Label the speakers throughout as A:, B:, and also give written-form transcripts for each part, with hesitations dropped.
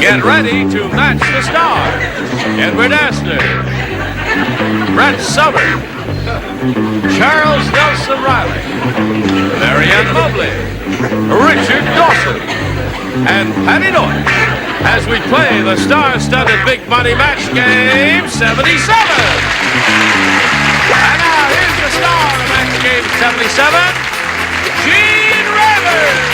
A: Get ready to match the stars. Edward Asner, Brett Summers, Charles Nelson Reilly, Mobley, Richard Dawson, and Patti Deutsch as we play the star-studded big money match game 77. And now here's the star of match game 77, Gene Rivers.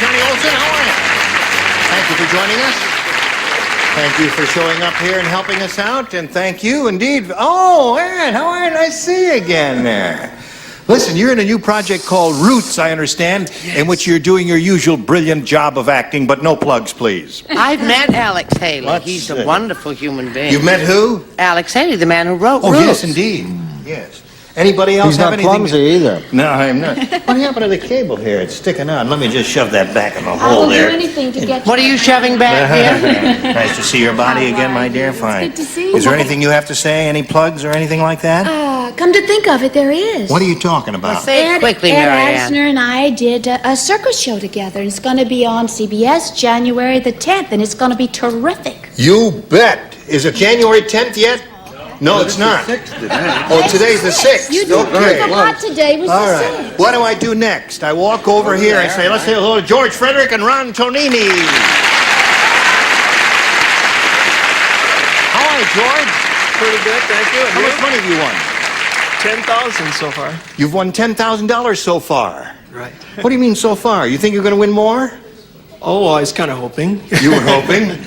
B: Johnny Olson, how are you? Thank you for joining us. Thank you for showing up here and helping us out, and thank you indeed. Oh, Aaron, how are you? Nice to see you again there. Listen, you're in a new project called Roots, I understand, yes, in which you're doing your usual brilliant job of acting, but no plugs, please.
C: I've met Alex Haley. He's a wonderful human being.
B: You've met who?
C: Alex Haley, the man who wrote
B: Roots.
C: Roots.
B: Yes, indeed. Yes. Anybody else have anything?
D: He's not clumsy either.
B: No, I'm not. What happened to the cable here? It's sticking out. Let me just shove that back in the hole there.
E: I'll do anything to get you.
C: What are you shoving back here?
B: Nice to see your body again, my dear. Fine.
E: It's good to see you.
B: Is there anything you have to say? Any plugs or anything like that?
E: Come to think of it, there is.
B: What are you talking about?
C: Well, say it quickly,
E: Ed
C: Marianne.
E: Asner and I did a circus show together. It's going to be on CBS January the 10th, and it's going to be terrific.
B: You bet. Is it January 10th yet? No, it's not. Oh, today's the 6th.
E: You did a lot today. Was
B: All
E: the
B: right.
E: 6th.
B: What do I do next? I walk over here and say, let's say hello to George Frederick and Ron Tonini. How are you, George?
F: Pretty good, thank you.
B: How much money have you won?
F: $10,000 so far.
B: You've won $10,000 so far.
F: Right.
B: What do you mean so far? You think you're going to win more?
F: Oh, I was kind of hoping.
B: You were hoping.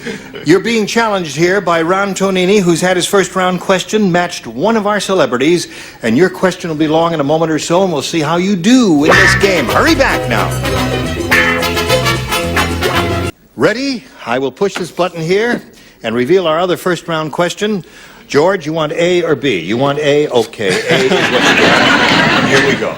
B: You're being challenged here by Ron Tonini, who's had his first round question, matched one of our celebrities, and your question will be long in a moment or so, and we'll see how you do in this game. Hurry back now. Ready? I will push this button here and reveal our other first round question. George, you want A or B? You want A? Okay, A is what you got. Here we go.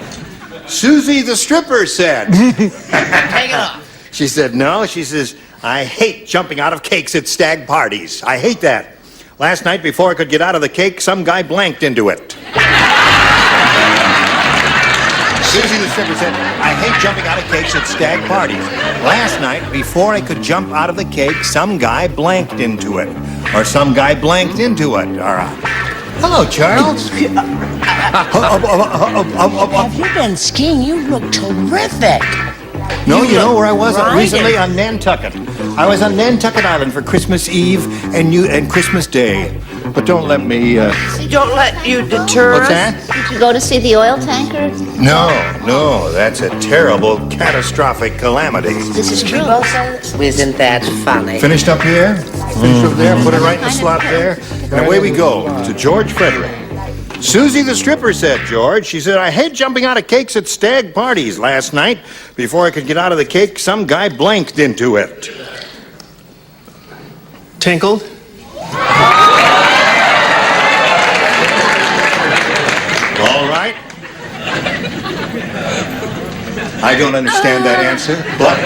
B: Susie the stripper said.
C: Take it off.
B: She said, no. She says, I hate jumping out of cakes at stag parties. I hate that. Last night, before I could get out of the cake, some guy blanked into it. Susie the stripper said, I hate jumping out of cakes at stag parties. Last night, before I could jump out of the cake, some guy blanked into it. Or some guy blanked into it. All right. Hello, Charles.
C: Have you been skiing? You look terrific.
B: No, you know where I was
C: riding.
B: recently? On Nantucket. I was on Nantucket Island for Christmas Eve and Christmas Day. But don't let me,
C: Don't let you deter
B: What's
C: us.
B: that?
E: Did you go to see the oil tanker?
B: No, that's a terrible, catastrophic calamity.
E: This is true.
C: Isn't that funny?
B: Finished up here, finished up there, put it right in the slot there, and away we go to George Frederick. Susie the stripper said, George, she said, I hate jumping out of cakes at stag parties. Last night, before I could get out of the cake, some guy blanked into it.
F: Tinkled?
B: All right. I don't understand that answer, but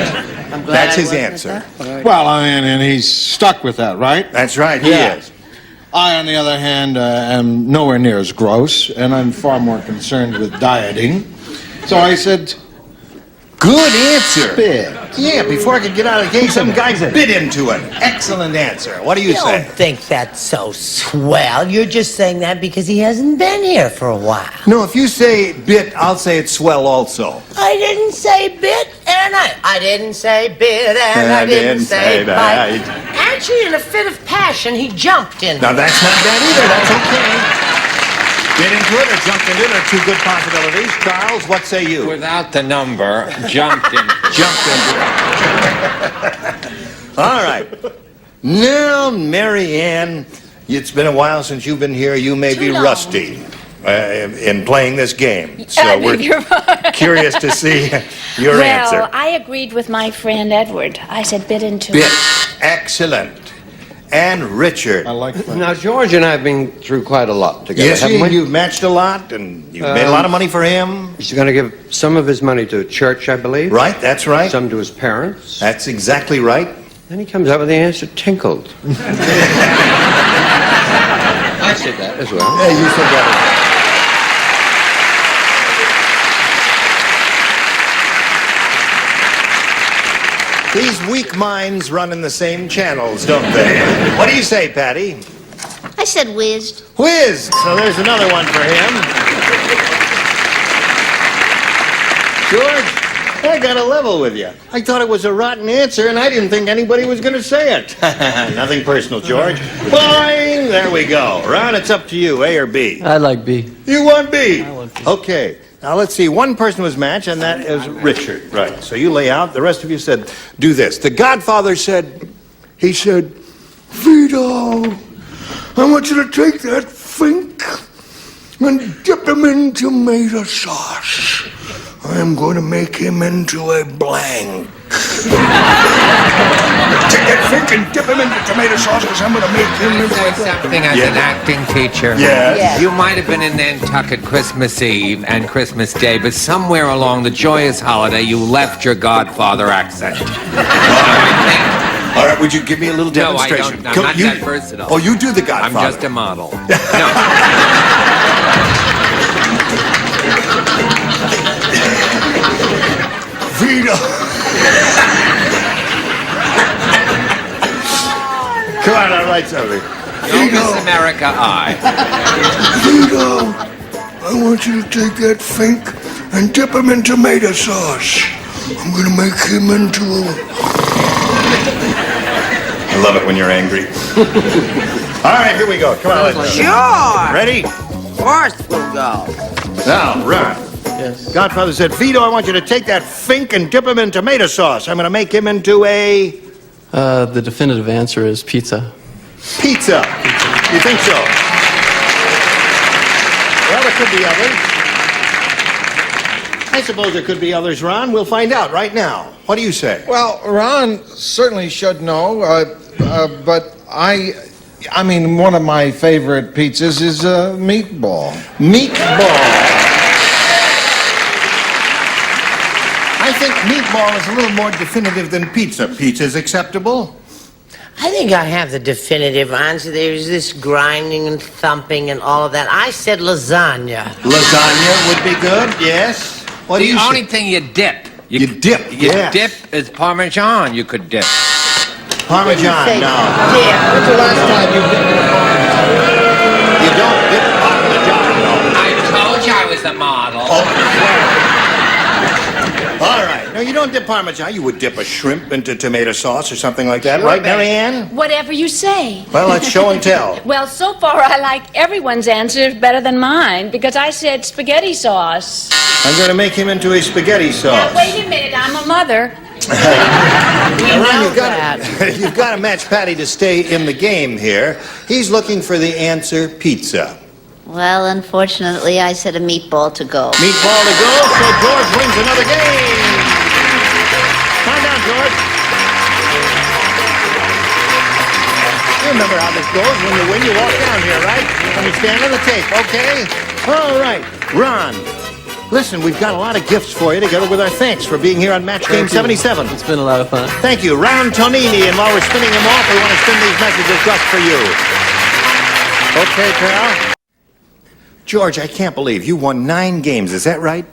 C: I'm glad
B: that's
C: I
B: his
C: wasn't
B: answer.
C: at that.
D: Well, I mean, and he's stuck with that, right?
B: That's right, he
D: Yeah.
B: is.
D: I, on the other hand, am nowhere near as gross, and I'm far more concerned with dieting. So I said,
B: Good answer.
D: spit.
B: Yeah, before I could get out of the cake, some guy bit into it. Excellent answer. What do you
C: You
B: say?
C: don't think that's so swell. You're just saying that because he hasn't been here for a while.
B: No, if you say bit, I'll say it's swell also.
C: I didn't say bit, and I didn't say bit, and I didn't say bite. Actually, in a fit of passion, he jumped in.
B: Now, that's not bad either. That's okay. Bit into it or jumped into it are two good possibilities. Charles, what say you?
G: Without the number, jumped in.
B: Jumped into it. All right. Now, Mary Ann, it's been a while since you've been here. You may be
E: Too long.
B: rusty in playing this game. So we're curious to see your answer.
E: Well, I agreed with my friend Edward. I said bit into
B: Bit.
E: it.
B: Excellent. And Richard.
D: I like that.
H: Now, George and I have been through quite a lot together,
B: Yes,
H: haven't we?
B: you've matched a lot, and you've made a lot of money for him.
H: He's going to give some of his money to church, I believe.
B: Right, that's right.
H: Some to his parents.
B: That's exactly right.
H: Then he comes up with the answer, tinkled. I said that as well.
B: Yeah, you said that. These weak minds run in the same channels, don't they? What do you say, Patti?
E: I said whizzed.
B: Whiz! So there's another one for him. George, I got a level with you. I thought it was a rotten answer, and I didn't think anybody was going to say it. Nothing personal, George. Fine! There we go. Ron, it's up to you, A or B.
F: I like B.
B: You want B?
F: I want B.
B: Okay. Now, let's see. One person was matched, and that is Richard. Right. So you lay out. The rest of you said, do this. The Godfather said,
I: Vito, I want you to take that fink and dip him in tomato sauce. I am going to make him into a blank. Take that fink and dip him into tomato sauce because I'm going to make him into a blank.
G: Something as an acting teacher.
B: Yeah.
G: You might have been in Nantucket Christmas Eve and Christmas Day, but somewhere along the joyous holiday, you left your Godfather accent.
B: All right, would you give me a little
G: No, I
B: demonstration?
G: don't. I'm not that versatile.
B: Oh, you do the
G: I'm
B: Godfather.
G: just a model. No.
I: Vito.
B: Come on, I'll write something.
G: No Miss America, I.
I: Vito, I want you to take that fink and dip him in tomato sauce. I'm going to make him into a...
B: I love it when you're angry. All right, here we go. Come on, let's go.
C: Sure.
B: Ready?
C: Of course we'll go.
B: Now, Ron.
F: Yes.
B: Godfather said, Vito, I want you to take that fink and dip him in tomato sauce. I'm going to make him into a...
F: The definitive answer is pizza.
B: Pizza. You think so? Well, there could be others. I suppose there could be others, Ron. We'll find out right now. What do you say?
D: Well, Ron certainly should know, but I mean, one of my favorite pizzas is meatball.
B: Meatball. I think meatball is a little more definitive than pizza. Pizza's acceptable.
C: I think I have the definitive answer. There's this grinding and thumping and all of that. I said lasagna.
B: Lasagna would be good, yes. What do you
G: The
B: say?
G: only thing you dip.
B: You dip,
G: You
B: yes.
G: dip is Parmesan you could dip.
B: Parmesan,
C: Say,
B: no.
C: yeah.
D: When's the last time you dipped
B: You don't dip Parmesan, no.
G: I told you I was a model.
B: All right. No, you don't dip Parmesan. You would dip a shrimp into tomato sauce or something like that,
C: Sure,
B: right,
C: babe.
B: Marianne?
E: Whatever you say.
B: Well, let's show and tell.
J: Well, so far I like everyone's answer better than mine because I said spaghetti sauce.
B: I'm going to make him into a spaghetti
J: Now,
B: sauce.
J: wait a minute, I'm a mother.
B: Now, Ron,
C: know
B: you've got to match Patti to stay in the game here. He's looking for the answer pizza.
E: Well, unfortunately, I said a meatball to go.
B: Meatball to go, so George wins another game. Calm down, George. You remember how this goes. When you win, you walk down here, right? Let me stand on the tape, okay? All right. Ron, listen, we've got a lot of gifts for you, together with our thanks for being here on Match Game 77.
F: It's been a lot of fun.
B: Thank you. Ron Tonini, and while we're spinning them off, we want to spin these messages just for you. Okay, pal? George, I can't believe you won 9 games. Is that right?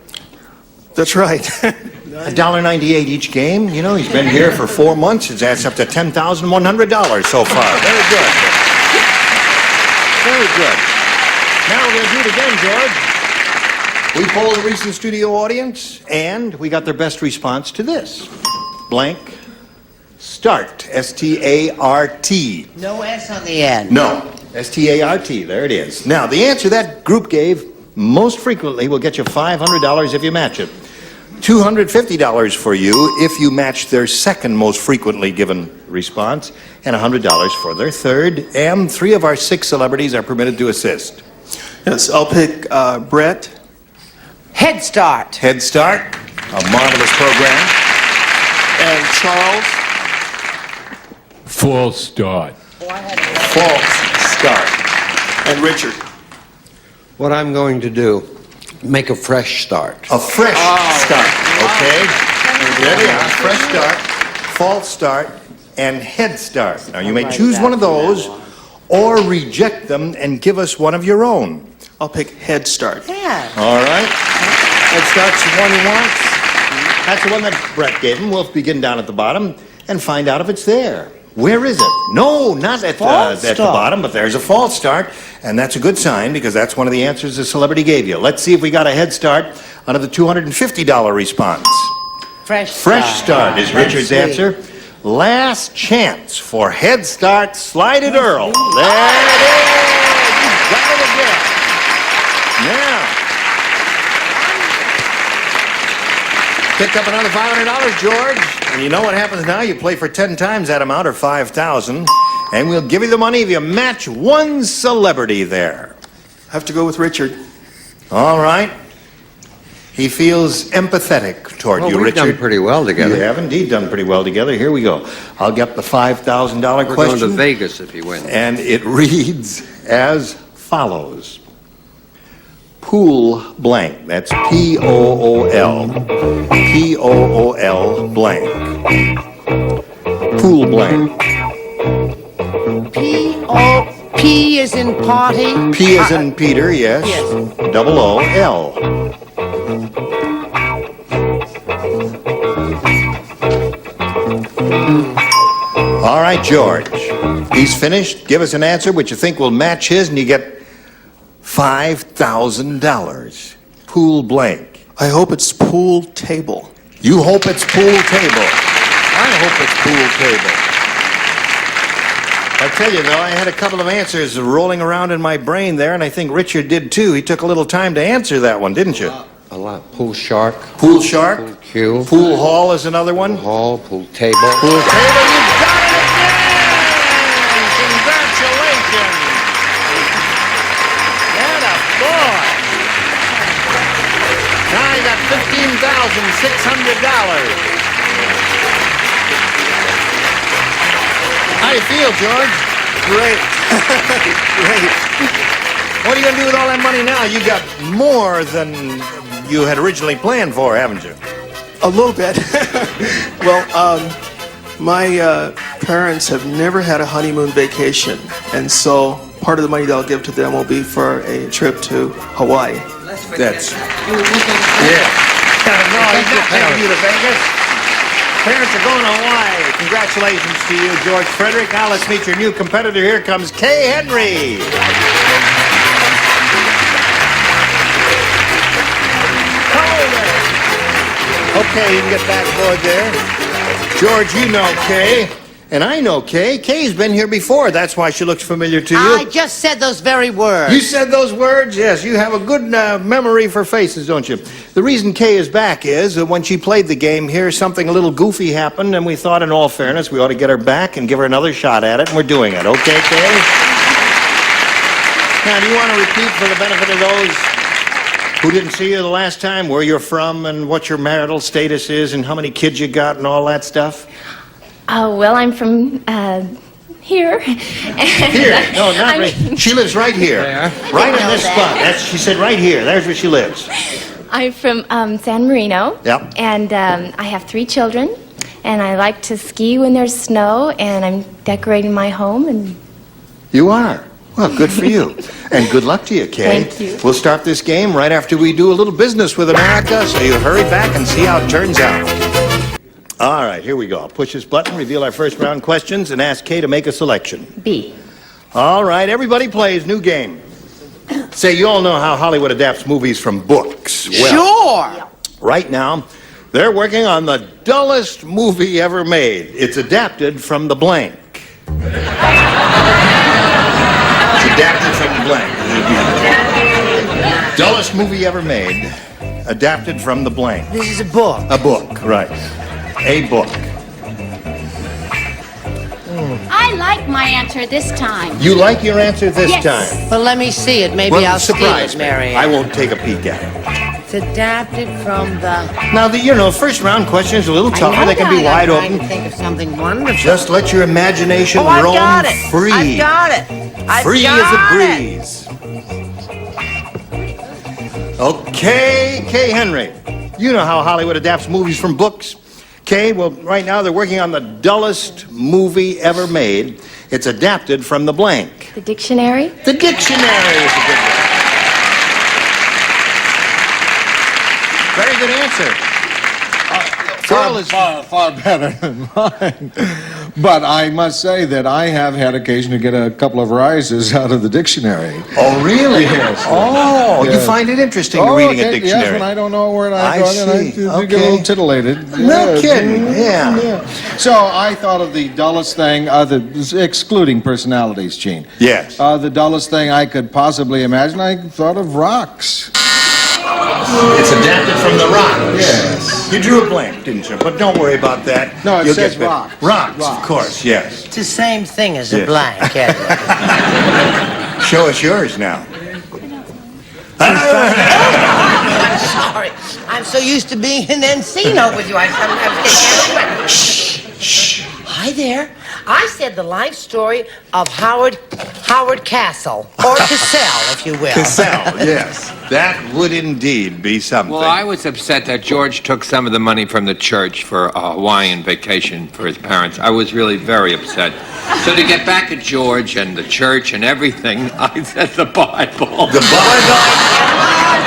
I: That's right.
B: $1.98 each game. You know, he's been here for 4 months. It adds up to $10,100 so far. Very good. Very good. Now we're going to do it again, George. We polled the recent studio audience, and we got their best response to this. Blank start. S-T-A-R-T.
C: No S on the end.
B: No. S-T-A-R-T. There it is. Now, the answer that group gave most frequently will get you $500 if you match it. $250 for you if you match their second most frequently given response, and $100 for their third. And 3 of our 6 celebrities are permitted to assist.
F: Yes, I'll pick Brett.
C: Head Start.
B: Head Start, a marvelous program.
F: And Charles.
A: False start.
B: False Start.
F: And Richard.
H: What I'm going to do, make a fresh start.
B: A fresh start, okay? There we are, fresh start, false start, and Head Start. Now, you may choose one of those or reject them and give us one of your own.
F: I'll pick Head Start.
C: Yeah.
B: All right. Head Start's the one he wants. That's the one that Brett gave him. We'll begin down at the bottom and find out if it's there. Where is it? No, not at the bottom, but there's a false start, and that's a good sign because that's one of the answers the celebrity gave you. Let's see if we got a Head Start out of the $250 response.
C: Fresh
B: Start is Richard's answer. Last chance for Head Start, Slided Earl. There it is. You got it again. Now, picked up another $500, George. And you know what happens now? You play for 10 times that amount, or 5,000, and we'll give you the money if you match one celebrity there.
F: I have to go with Richard.
B: All right. He feels empathetic toward you,
H: We've
B: Richard.
H: done pretty well together.
B: You have indeed done pretty well together. Here we go. I'll get the $5,000
H: We're
B: question.
H: going to Vegas if you win.
B: And it reads as follows. Pool blank. That's P-O-O-L. P-O-O-L blank. Pool blank.
C: P is in party.
B: P is in Peter, yes.
C: Yes.
B: Double O-L. All right, George. He's finished. Give us an answer which you think will match his, and you get $5,000. Pool blank.
F: I hope it's pool table.
B: You hope it's pool table. I hope it's pool table. I tell you, though, I had a couple of answers rolling around in my brain there, and I think Richard did too. He took a little time to answer that one, didn't you?
H: A lot. Pool shark.
B: Pool shark.
H: Pool cue.
B: Pool hall is another one.
H: Hall. Pool table.
B: Pool table, you got it again! Congratulations! Atta boy! Now you got $15,600. How you feel, George?
F: Great. Great.
B: What are you going to do with all that money now? You got more than you had originally planned for, haven't you?
F: A little bit. Well, my parents have never had a honeymoon vacation, and so part of the money that I'll give to them will be for a trip to Hawaii.
B: That's... Yeah. No, he's not taking you to Vegas. Parents are going to Hawaii. Congratulations to you, George Frederick. Now let's meet your new competitor. Here comes Kay Henry. Okay, you can get back aboard there. George, you know Kay. And I know Kay. Kay's been here before. That's why she looks familiar to you.
C: I just said those very words.
B: You said those words? Yes, you have a good memory for faces, don't you? The reason Kay is back is that when she played the game here, something a little goofy happened, and we thought, in all fairness, we ought to get her back and give her another shot at it, and we're doing it. Okay, Kay? Now, do you want to repeat for the benefit of those who didn't see you the last time, where you're from and what your marital status is and how many kids you got and all that stuff?
E: Well, I'm from, here.
B: Here? No, not right. She lives right here. Right on this spot. She said right here. There's where she lives.
E: I'm from San Marino.
B: Yep.
E: And I have 3 children. And I like to ski when there's snow. And I'm decorating my home. And
B: You are? Well, good for you. And good luck to you, Kay.
E: Thank you.
B: We'll start this game right after we do a little business with America, so you hurry back and see how it turns out. All right, here we go. I'll push this button, reveal our first round questions, and ask Kay to make a selection.
E: B.
B: All right, everybody plays. New game. Say, you all know how Hollywood adapts movies from books. Well,
C: Sure.
B: right now, they're working on the dullest movie ever made. It's adapted from the blank. It's adapted from the blank. Dullest movie ever made. Adapted from the blank.
C: This is a book.
B: A book, right. A book.
E: I like my answer this time.
B: You like your answer this
E: Yes.
B: time?
C: Well, let me see it. Maybe I'll steal
B: surprise
C: it,
B: me.
C: Mary.
B: I won't take a peek at it.
C: It's adapted from the...
B: Now, first round questions are a little tougher. They can be wide
C: I'm
B: open.
C: trying to think of something wonderful.
B: Just let your imagination
C: I
B: roam
C: got it.
B: free.
C: I got it. I
B: Free
C: got
B: as a
C: it.
B: breeze. Okay, Kay Henry. You know how Hollywood adapts movies from books. Okay, well, right now they're working on the dullest movie ever made. It's adapted from the blank.
E: The dictionary?
B: The dictionary is a good one. Very good answer.
D: Far better than mine. But I must say that I have had occasion to get a couple of rises out of the dictionary.
B: Oh, really?
D: Yes.
B: Oh,
D: yes.
B: You find it interesting reading a dictionary?
D: Yes, when I don't know where I go, then I
B: see.
D: get a little titillated.
B: No
D: Yes.
B: kidding, yeah.
D: So I thought of the dullest thing, excluding personalities, Gene.
B: Yes.
D: The dullest thing I could possibly imagine, I thought of rocks.
B: It's adapted from the rock.
D: Yes.
B: You drew a blank, didn't you? But don't worry about that.
D: No, it
B: You'll
D: says
B: get
D: rocks.
B: Rocks, of course, yes.
C: It's the same thing as a
B: Yes.
C: blank, Edward.
B: Show us yours now.
C: I'm sorry. I'm so used to being in Encino with you. I sometimes get carried away. Shh. Hi there. I said the life story of Howard Castle, or Cassell, if you will.
B: Cassell, yes. That would indeed be something.
G: Well, I was upset that George took some of the money from the church for a Hawaiian vacation for his parents. I was really very upset. So to get back at George and the church and everything, I said the Bible.
B: The Bible.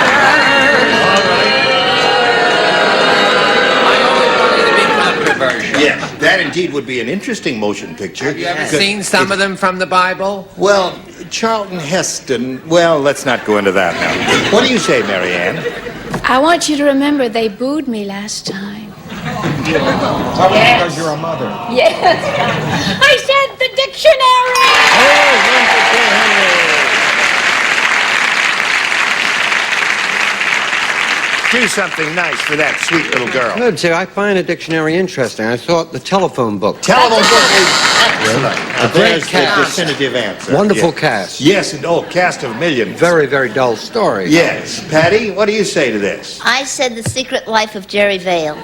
B: Yeah, that indeed would be an interesting motion picture.
G: Have you ever seen some of them from the Bible?
B: Well, Charlton Heston, well, let's not go into that now. What do you say, Mary Ann?
E: I want you to remember they booed me last time.
D: Probably because you're a mother.
J: Yes. I said the dictionary.
B: Do something nice for that sweet little girl.
H: Good, see, I find a dictionary interesting. I thought the telephone book.
B: Telephone book is excellent. Now, there's the
H: cast.
B: definitive answer.
H: Wonderful
B: Yes.
H: cast.
B: Yes, and cast of millions.
H: Very, very dull story.
B: Yes. Patti, what do you say to this?
K: I said The Secret Life of Jerry Vale.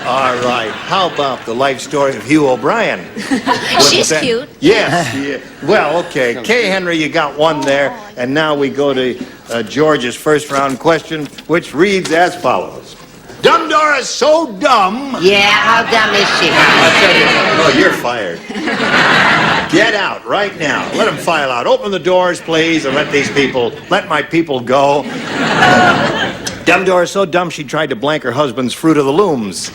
B: All right. How about the life story of Hugh O'Brien?
K: She's cute.
B: Yes. Yeah. Well, okay. Kay Henry, you got one there. And now we go to George's first round question, which reads as follows. Dumb Dora's so dumb.
C: Yeah, how dumb is she?
B: I'll tell you. Oh, you're fired. Get out right now. Let them file out. Open the doors, please, and let my people go. Dumb Dora's so dumb she tried to blank her husband's Fruit of the Looms.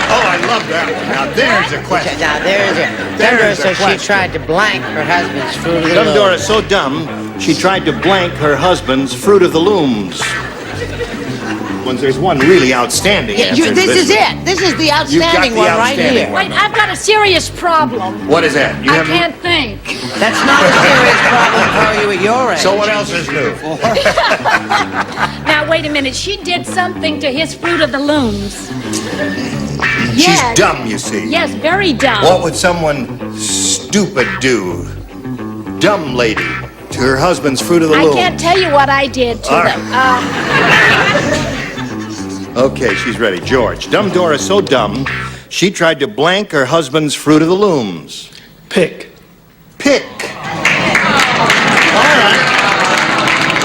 B: Oh, I love that one. Now, there's a question.
C: Now, there's a...
B: There's
C: so
B: a question.
C: she tried to blank her husband's Fruit of the
B: Dumb
C: Loom.
B: Dora's so dumb, she tried to blank her husband's Fruit of the Looms. There's one really outstanding answer.
C: This is it. This is the outstanding one right here.
J: Wait, I've got a serious problem.
B: What is that?
J: I can't think.
C: That's not a serious problem for you at your age.
B: So what else is new?
J: Now, wait a minute. She did something to his Fruit of the Looms.
B: She's
J: Yes.
B: dumb, you see.
J: Yes, very dumb.
B: What would someone stupid do? Dumb lady to her husband's Fruit of the
J: I
B: Loom.
J: can't tell you what I did to
B: All
J: them.
B: Okay, she's ready. George. Dumb Dora's so dumb, she tried to blank her husband's Fruit of the Looms.
F: Pick.
B: Pick. All right.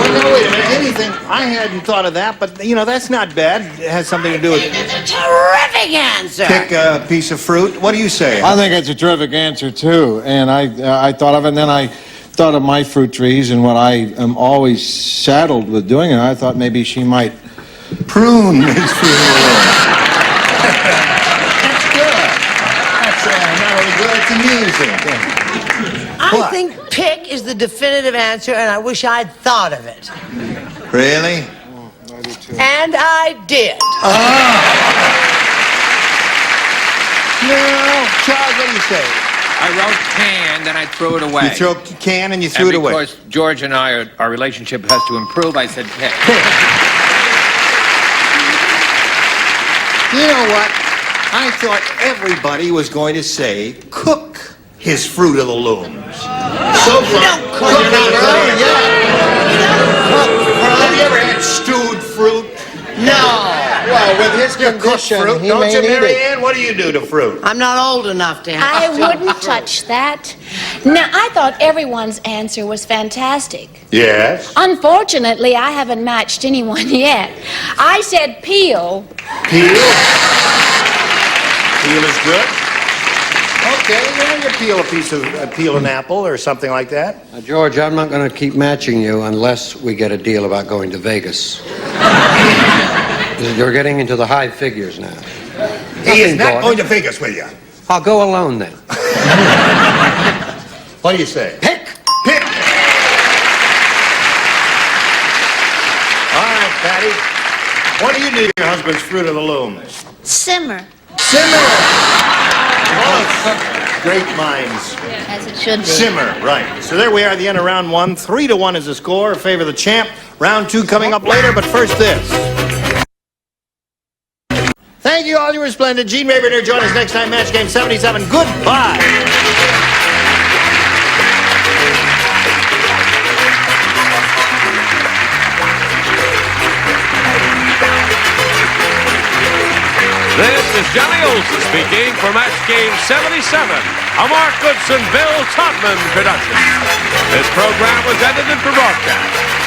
B: Well, now, wait a minute. Anything, I hadn't thought of that, but, that's not bad. It has something to do with
C: It's a terrific answer.
B: pick a piece of fruit. What do you say?
D: I think it's a terrific answer, too. And I thought of it, and then I thought of my fruit trees and what I am always saddled with doing, and I thought maybe she might
B: prune his Fruit of the Loom. That's good. That's not only good, it's amusing.
C: I
B: What?
C: think pick is the definitive answer, and I wish I'd thought of it.
B: Really?
C: And I did.
B: No. Charles, what do you say?
G: I wrote can, then I threw it away.
B: You throw a can and you threw it away.
G: Because George and our relationship has to improve, I said pick.
B: You know what? I thought everybody was going to say cook his Fruit of the Looms. So far, cook it. Have you ever had stewed fruit?
C: No.
D: Well, with his
B: You cook
D: condition,
B: fruit,
D: he
B: don't
D: may
B: you,
D: need
B: Mary
D: it.
B: Ann? What do you do to fruit?
C: I'm not old enough to have
E: I
C: to.
E: wouldn't touch that.
J: Now, I thought everyone's answer was fantastic.
B: Yes.
J: Unfortunately, I haven't matched anyone yet. I said peel.
B: Peel? Peel is good. Okay, yeah, you peel an apple or something like that.
H: George, I'm not going to keep matching you unless we get a deal about going to Vegas. You're getting into the high figures now.
B: He is not going to Vegas with you.
H: I'll go alone then.
B: What do you say?
H: Pick!
B: Pick! All right, Patti. What do you do to your husband's Fruit of the Loom?
K: Simmer,
B: Simmer! Oh, great minds.
K: as it should be.
B: Simmer, right. So there we are at the end of round one. 3-1 is the score in favor of the champ. Round two coming up later, but first this. Thank you all. You were splendid. Gene Rayburn here. Join us next time. Match Game 77. Goodbye.
A: This is Johnny Olson speaking for Match Game 77, a Mark Goodson, Bill Todman production. This program was edited for broadcast